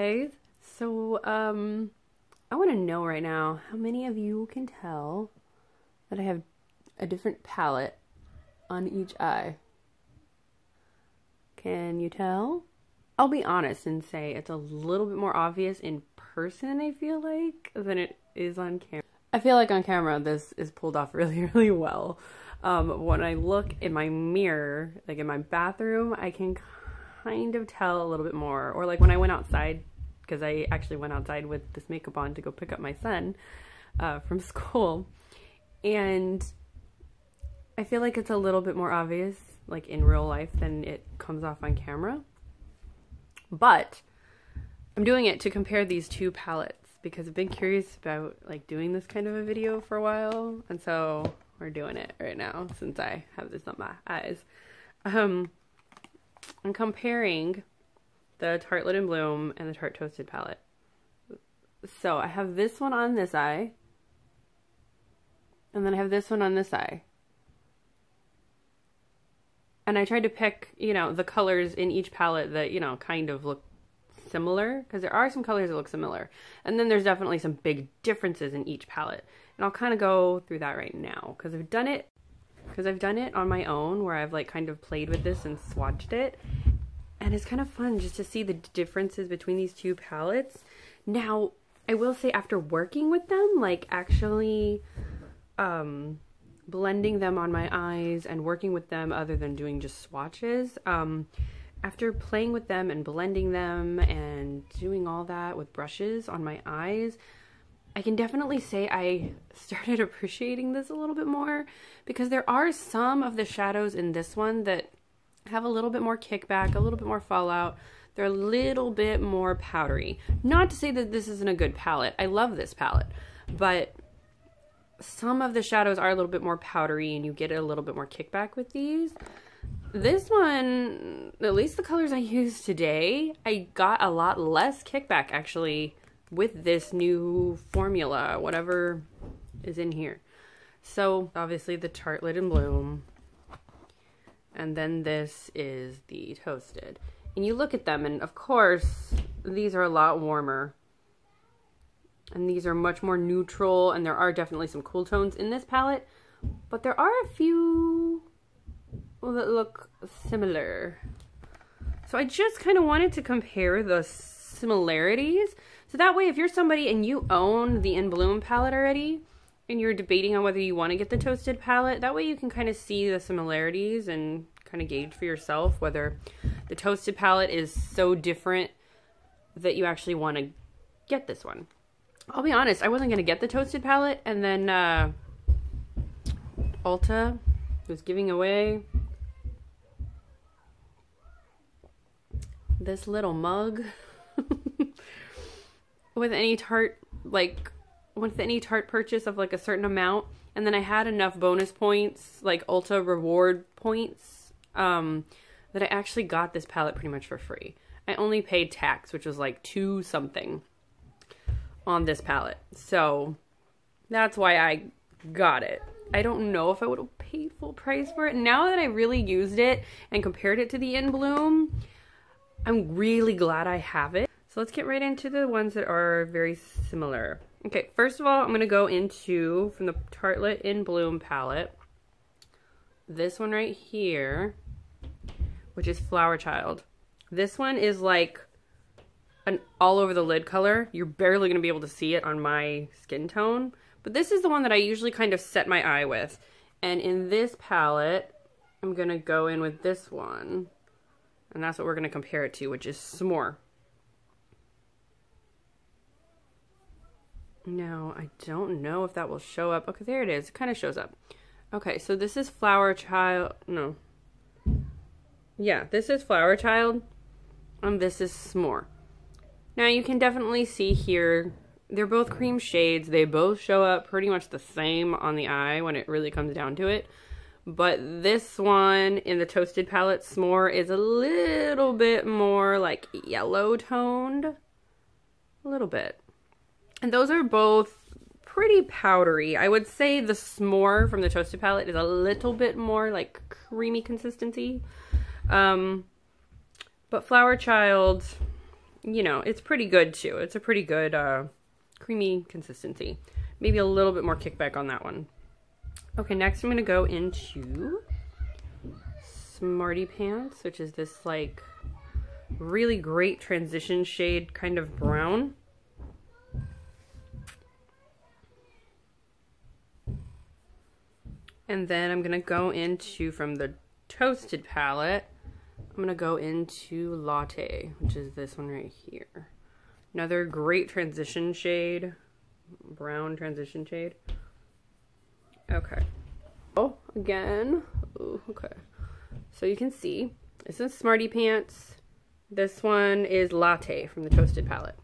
guys. So, I want to know right now, how many of you can tell that I have a different palette on each eye? Can you tell? I'll be honest and say it's a little bit more obvious in person, I feel like, than it is on camera. I feel like on camera this is pulled off really, really well. When I look in my mirror, like in my bathroom, I can kind of tell a little bit more. Or like when I went outside, because I actually went outside with this makeup on to go pick up my son from school. And I feel like it's a little bit more obvious, like in real life, than it comes off on camera. But I'm doing it to compare these two palettes because I've been curious about like doing this kind of a video for a while. And so we're doing it right now since I have this on my eyes. I'm comparing the Tartelette In Bloom and the Tartelette Toasted palette. So I have this one on this eye, and then I have this one on this eye. And I tried to pick, you know, the colors in each palette that, you know, kind of look similar, because there are some colors that look similar. And then there's definitely some big differences in each palette. And I'll kind of go through that right now, because I've done it on my own, where I've like kind of played with this and swatched it. And it's kind of fun just to see the differences between these two palettes. Now, I will say after working with them, like actually blending them on my eyes and working with them other than doing just swatches, after playing with them and blending them and doing all that with brushes on my eyes, I can definitely say I started appreciating this a little bit more, because there are some of the shadows in this one that have a little bit more kickback, a little bit more fallout. They're a little bit more powdery. Not to say that this isn't a good palette. I love this palette, but some of the shadows are a little bit more powdery and you get a little bit more kickback with these. This one, at least the colors I used today, I got a lot less kickback actually with this new formula, whatever is in here. So obviously the Tartelette In Bloom, and then this is the Toasted. And you look at them, and of course these are a lot warmer, and these are much more neutral, and there are definitely some cool tones in this palette, but there are a few that look similar. So I just kind of wanted to compare the similarities, so that way if you're somebody and you own the In Bloom palette already and you're debating on whether you want to get the Toasted palette, that way you can kind of see the similarities and kind of gauge for yourself whether the Toasted palette is so different that you actually want to get this one. I'll be honest, I wasn't going to get the Toasted palette, and then Ulta was giving away this little mug with any Tarte, like with any Tarte purchase of like a certain amount, and then I had enough bonus points, like Ulta reward points, that I actually got this palette pretty much for free. I only paid tax, which was like $2 something on this palette. So that's why I got it. I don't know if I would have paid full price for it. Now that I really used it and compared it to the In Bloom, I'm really glad I have it. So let's get right into the ones that are very similar. Okay, first of all, I'm going to go into, from the Tartelette In Bloom palette, this one right here, which is Flower Child. This one is like an all over the lid color. You're barely going to be able to see it on my skin tone, but this is the one that I usually kind of set my eye with. And in this palette, I'm going to go in with this one, and that's what we're going to compare it to, which is S'more. Now, I don't know if that will show up. Okay, there it is. It kind of shows up. Okay, so this is Flower Child. No. Yeah, this is Flower Child, and this is S'more. Now, you can definitely see here, they're both cream shades. They both show up pretty much the same on the eye when it really comes down to it. But this one in the Toasted palette, S'more, is a little bit more like yellow toned. A little bit. And those are both pretty powdery. I would say the S'more from the Toasted palette is a little bit more like creamy consistency. But Flower Child, you know, it's pretty good too. It's a pretty good creamy consistency. Maybe a little bit more kickback on that one. Okay, next I'm going to go into Smarty Pants, which is this like really great transition shade kind of brown. And then I'm going to go into, from the Toasted palette, I'm going to go into Latte, which is this one right here. Another great transition shade, brown transition shade. Okay. Oh, again. Ooh, okay. So you can see, this is Smarty Pants. This one is Latte from the Toasted palette.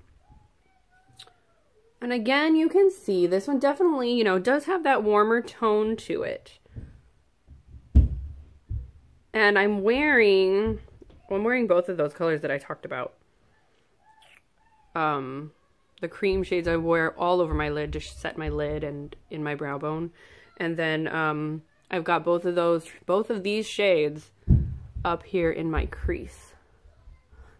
And again, you can see this one definitely, you know, does have that warmer tone to it. And I'm wearing both of those colors that I talked about. The cream shades I wear all over my lid to set my lid and in my brow bone. And then I've got both of these shades up here in my crease.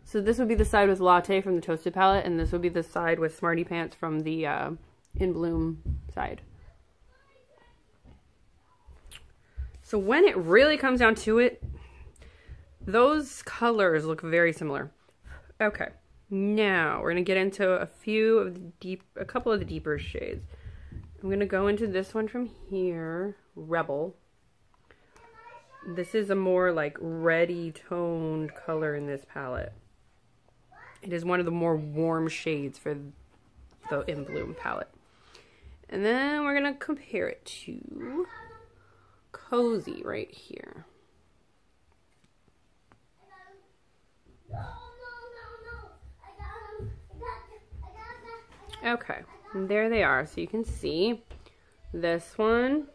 So this would be the side with Latte from the Toasted palette, and this would be the side with Smarty Pants from the In Bloom side. So when it really comes down to it, those colors look very similar. Okay, now we're gonna get into a couple of the deeper shades. I'm gonna go into this one from here, Rebel. This is a more like reddy toned color in this palette. It is one of the more warm shades for the In Bloom palette. And then we're going to compare it to Cozy right here. Okay, and there they are. So you can see this one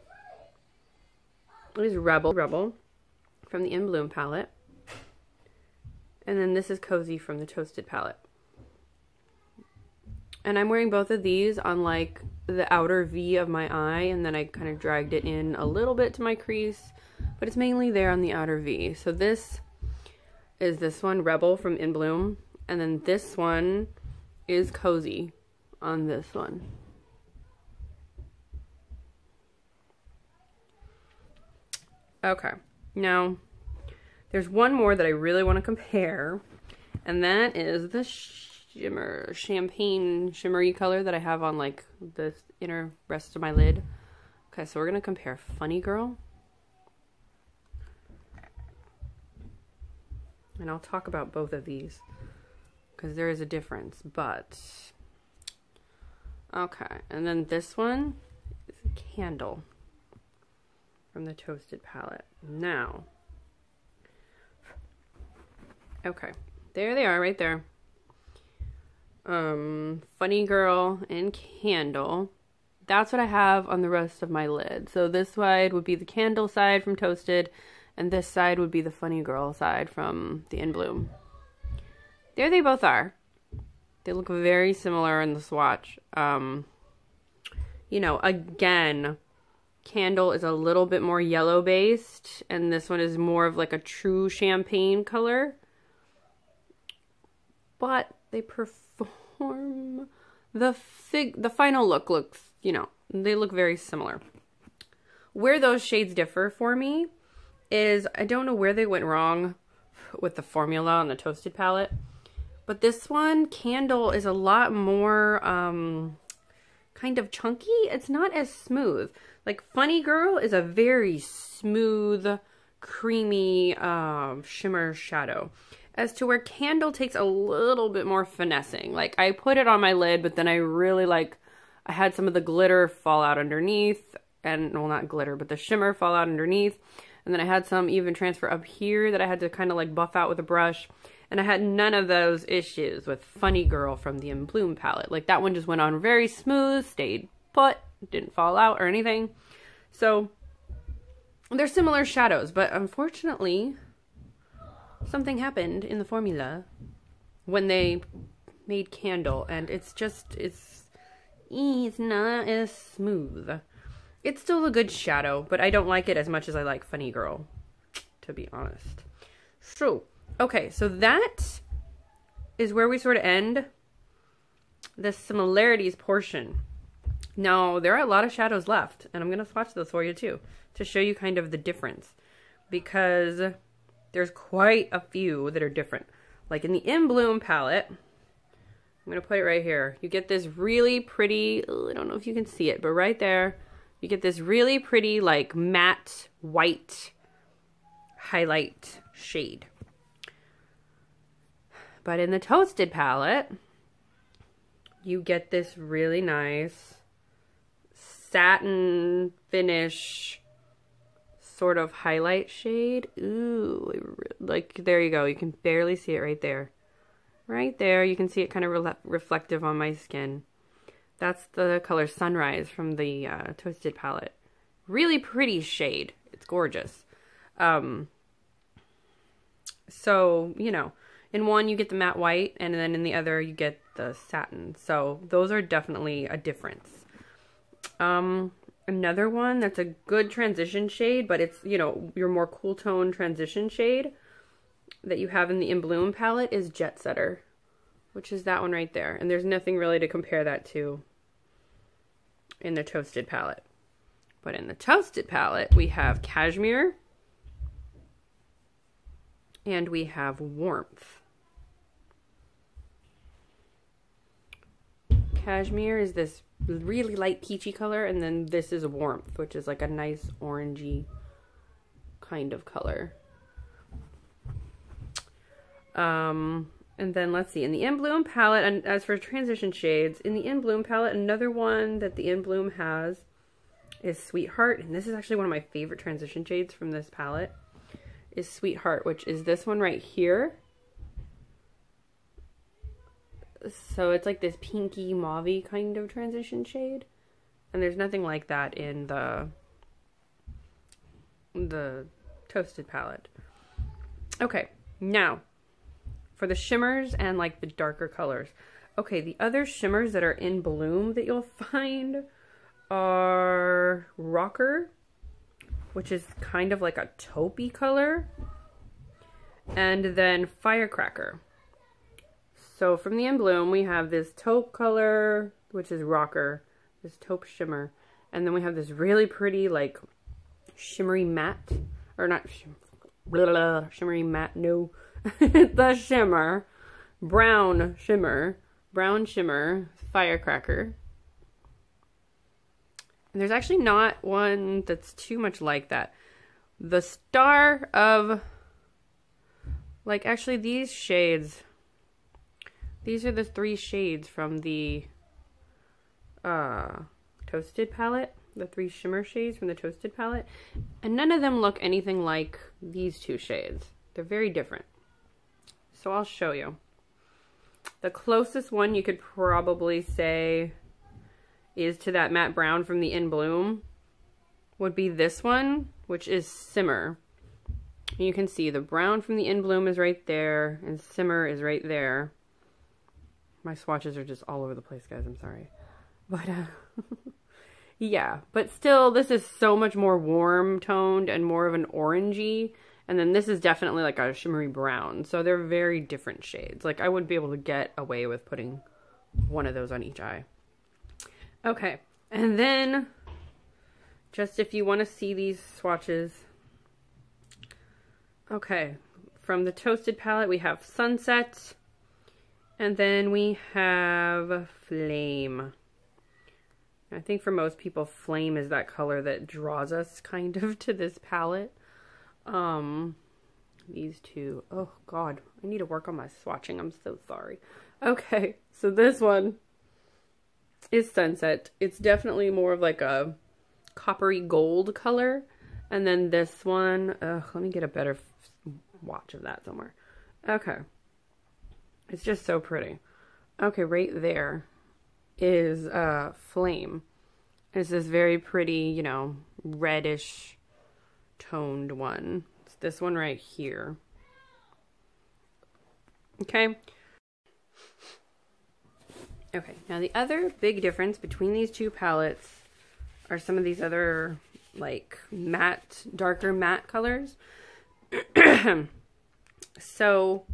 is Rebel from the In Bloom palette. And then this is Cozy from the Toasted palette. And I'm wearing both of these on like the outer V of my eye, and then I kind of dragged it in a little bit to my crease, but it's mainly there on the outer V. So this is this one, Rebel from In Bloom, and then this one is Cozy on this one. Okay, now there's one more that I really want to compare, and that is the champagne shimmery color that I have on like the inner rest of my lid. Okay, so we're going to compare Funny Girl. And I'll talk about both of these because there is a difference, but okay. And then this one is Candle from the Toasted palette. Now, okay, there they are right there. Funny Girl and Candle. That's what I have on the rest of my lid. So this side would be the Candle side from Toasted, and this side would be the Funny Girl side from the In Bloom. There they both are. They look very similar in the swatch. You know, again, Candle is a little bit more yellow based, and this one is more of like a true champagne color. But they perform, the final look looks, you know, they look very similar. Where those shades differ for me is, I don't know where they went wrong with the formula on the Toasted palette, but this one, Candle, is a lot more kind of chunky. It's not as smooth. Like Funny Girl is a very smooth, creamy shimmer shadow. As to where Candle takes a little bit more finessing. Like I put it on my lid, but then I really I had some of the glitter fall out underneath, and well, not glitter, but the shimmer fall out underneath. And then I had some even transfer up here that I had to kind of like buff out with a brush. And I had none of those issues with Funny Girl from the In Bloom palette. Like that one just went on very smooth, stayed put, didn't fall out or anything. So they're similar shadows, but unfortunately something happened in the formula when they made Candle, and it's not as smooth. It's still a good shadow, but I don't like it as much as I like Funny Girl, to be honest. So, okay, so that is where we sort of end the similarities portion. Now, there are a lot of shadows left, and I'm going to swatch those for you too, to show you kind of the difference, because there's quite a few that are different. Like in the In Bloom palette, I'm going to put it right here. You get this really pretty, I don't know if you can see it, but right there, you get this really pretty, like, matte white highlight shade. But in the Toasted palette, you get this really nice satin finish sort of highlight shade. Ooh, like, there you go. You can barely see it right there. Right there, you can see it kind of reflective on my skin. That's the color Sunrise from the Toasted palette. Really pretty shade. It's gorgeous. So, you know, in one you get the matte white, and then in the other you get the satin. So those are definitely a difference. Another one that's a good transition shade, but it's, you know, your more cool tone transition shade that you have in the In Bloom palette is Jet Setter, which is that one right there. And there's nothing really to compare that to in the Toasted palette. But in the Toasted palette, we have Cashmere and we have Warmth. Cashmere is this really light peachy color, and then this is Warmth, which is like a nice orangey kind of color. And then let's see, in the In Bloom palette, and as for transition shades, in the In Bloom palette, another one that the In Bloom has is Sweetheart, and this is actually one of my favorite transition shades from this palette, is Sweetheart, which is this one right here. So it's like this pinky mauvey kind of transition shade, and there's nothing like that in the Toasted palette. Okay, now for the shimmers and like the darker colors. Okay, the other shimmers that are in Bloom that you'll find are Rocker, which is kind of like a taupey color, and then Firecracker. So from the In Bloom, we have this taupe color, which is Rocker, this taupe shimmer, and then we have this really pretty like shimmery matte, or not shimmery matte, no, the shimmer, brown shimmer, Firecracker. And there's actually not one that's too much like that. The star of, like, actually these shades, these are the 3 shades from the Toasted palette, the 3 shimmer shades from the Toasted palette, and none of them look anything like these 2 shades. They're very different. So I'll show you. The closest one you could probably say is to that matte brown from the In Bloom would be this one, which is Simmer. And you can see the brown from the In Bloom is right there, and Simmer is right there. My swatches are just all over the place, guys. I'm sorry. But, yeah. But still, this is so much more warm toned and more of an orangey. And then this is definitely like a shimmery brown. So they're very different shades. Like, I wouldn't be able to get away with putting one of those on each eye. Okay. And then, just if you want to see these swatches. Okay. From the Toasted palette, we have Sunset. And then we have Flame. I think for most people, Flame is that color that draws us kind of to this palette. These 2, oh god, I need to work on my swatching, I'm so sorry. Okay, so this one is Sunset. It's definitely more of like a coppery gold color, and then this one, let me get a better watch of that somewhere. Okay, it's just so pretty. Okay, right there is Flame. It's this very pretty, you know, reddish toned one. It's this one right here. Okay. Okay, now the other big difference between these 2 palettes are some of these other like matte, darker matte colors. So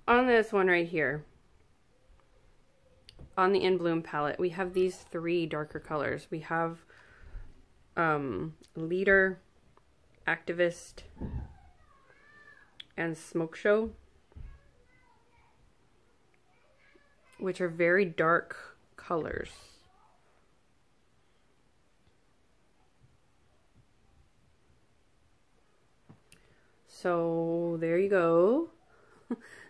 on this one right here, on the In Bloom palette, we have these three darker colors. We have Leader, Activist, and Smoke Show, which are very dark colors. So there you go.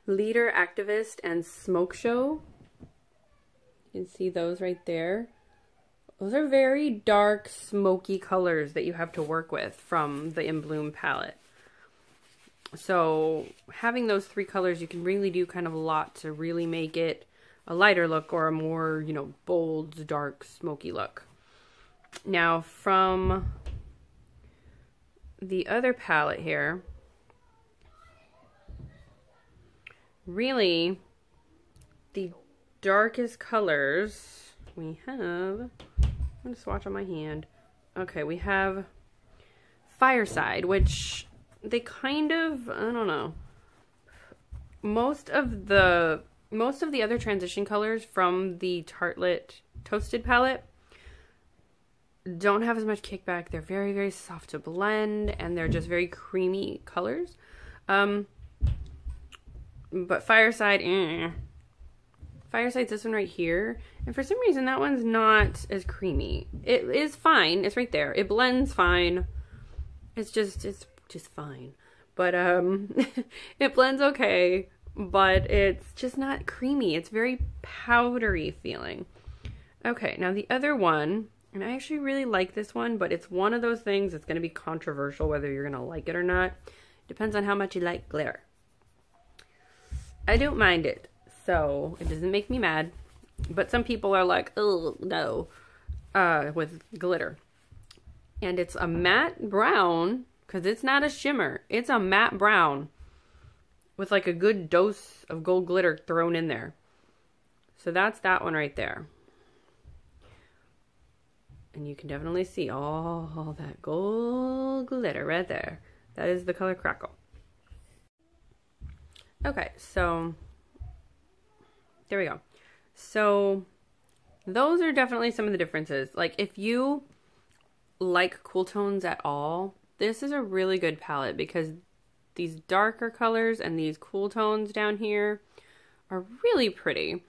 Leader, Activist, and Smoke Show. You can see those right there. Those are very dark, smoky colors that you have to work with from the In Bloom palette. So having those three colors, you can really do kind of a lot to really make it a lighter look or a more, you know, bold, dark, smoky look. Now from the other palette here, really the darkest colors we have, I'm going to swatch on my hand. Okay, we have Fireside, which they kind of, I don't know. Most of the other transition colors from the Tartelette Toasted palette don't have as much kickback. They're very, very soft to blend, and they're just very creamy colors. But Fireside's this one right here, and for some reason that one's not as creamy. It is fine. It's right there. It blends fine. It's just fine. But it blends okay, but it's just not creamy. It's very powdery feeling. Okay, now the other one, and I actually really like this one, but it's one of those things that's going to be controversial whether you're going to like it or not. Depends on how much you like glitter. I don't mind it, so it doesn't make me mad. But some people are like, oh, no, with glitter. And it's a matte brown, because it's not a shimmer. It's a matte brown with like a good dose of gold glitter thrown in there. So that's that one right there. And you can definitely see all that gold glitter right there. That is the color Crackle. Okay, so there we go. So those are definitely some of the differences. Like if you like cool tones at all, this is a really good palette because these darker colors and these cool tones down here are really pretty.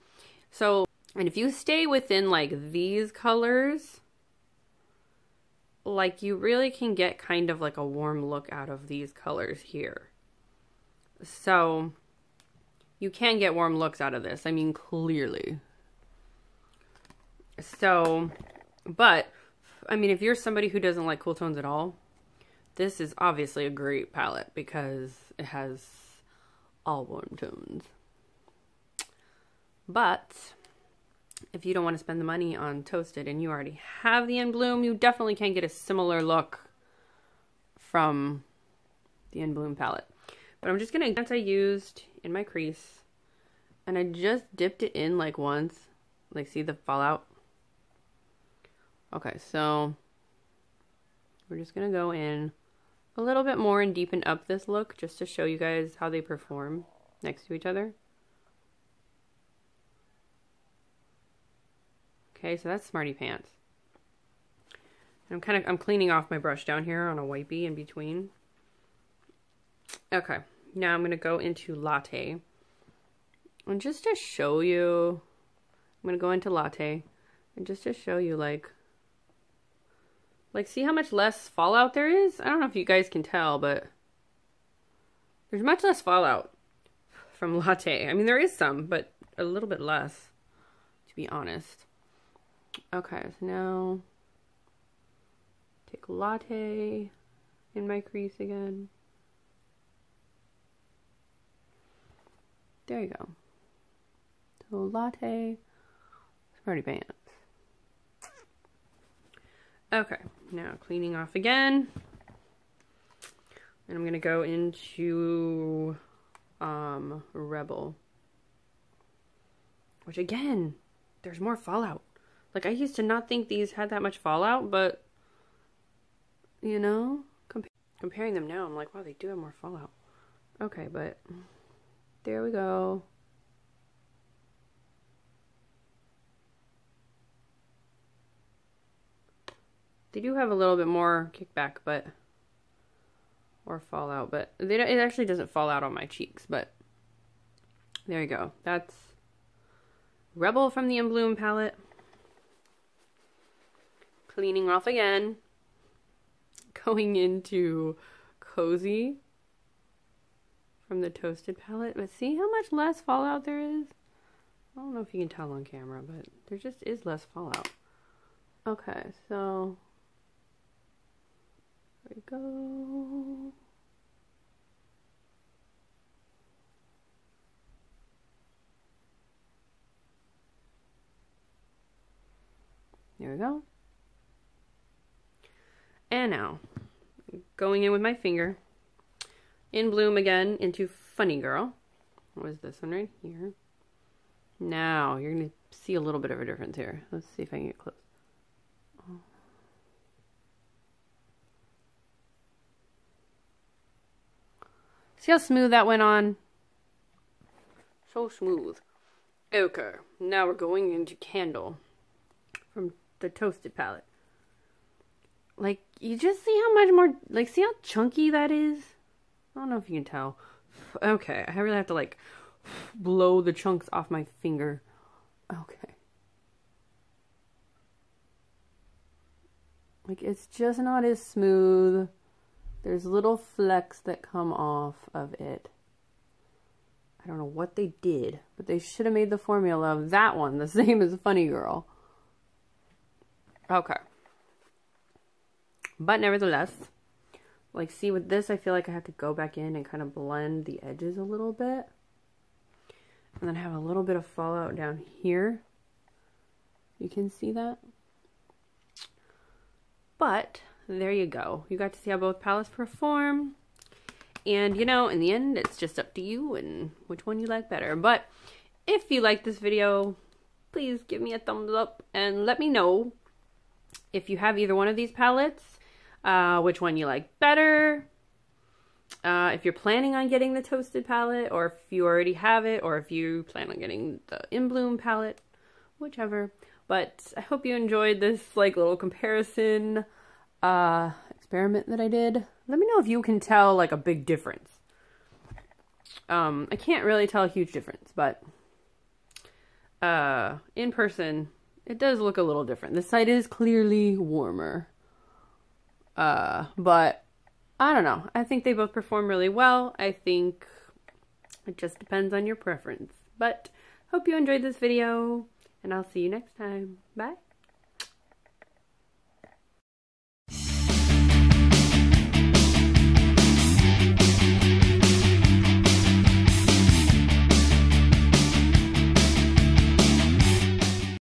So, and if you stay within like these colors, like you really can get kind of like a warm look out of these colors here. So you can get warm looks out of this. I mean, clearly. So, but, I mean, if you're somebody who doesn't like cool tones at all, this is obviously a great palette because it has all warm tones. But if you don't want to spend the money on Toasted and you already have the In Bloom, you definitely can get a similar look from the In Bloom palette. But I'm just going to, I used in my crease, and I just dipped it in like once. Like, see the fallout? Okay, so we're just going to go in a little bit more and deepen up this look just to show you guys how they perform next to each other. Okay, so that's Smarty Pants. I'm cleaning off my brush down here on a wipey in between. Okay, now I'm going to go into Latte. And just to show you, I'm going to go into Latte. And just to show you, like, see how much less fallout there is? I don't know if you guys can tell, but there's much less fallout from Latte. I mean, there is some, but a little bit less, to be honest. Okay, so now take Latte in my crease again. There you go. So Latte, Smarty Pants. Okay, now cleaning off again. And I'm going to go into Rebel. Which again, there's more fallout. Like, I used to not think these had that much fallout, but, you know, comparing them now, I'm like, wow, they do have more fallout. Okay, but There we go. They do have a little bit more kickback, but, or fallout, but they don't, it actually doesn't fall out on my cheeks, but there you go. That's Rebel from the In Bloom palette. Cleaning off again. Going into Cozy from the Toasted palette. But see how much less fallout there is? I don't know if you can tell on camera, but there just is less fallout. Okay, so there we go. There we go. And now, going in with my finger, In Bloom again into Funny Girl. What is this one right here? Now, you're going to see a little bit of a difference here. Let's see if I can get close. Oh. See how smooth that went on? So smooth. Okay, now we're going into Candle from the Toasted palette. Like, you just see how much more, like, see how chunky that is? I don't know if you can tell. Okay, I really have to, like, blow the chunks off my finger. Okay. Like, it's just not as smooth. There's little flecks that come off of it. I don't know what they did, but they should have made the formula of that one the same as Funny Girl. Okay. But nevertheless, like, see with this, I feel like I have to go back in and kind of blend the edges a little bit. And then have a little bit of fallout down here. You can see that. But there you go. You got to see how both palettes perform. And, you know, in the end, it's just up to you and which one you like better. But if you like this video, please give me a thumbs up and let me know if you have either one of these palettes, which one you like better, if you're planning on getting the Toasted palette, or if you already have it, or if you plan on getting the In Bloom palette, whichever. But I hope you enjoyed this, like, little comparison experiment that I did. Let me know if you can tell, like, a big difference. I can't really tell a huge difference, but in person, it does look a little different. This side is clearly warmer. But I don't know. I think they both perform really well. I think it just depends on your preference. But hope you enjoyed this video, and I'll see you next time. Bye.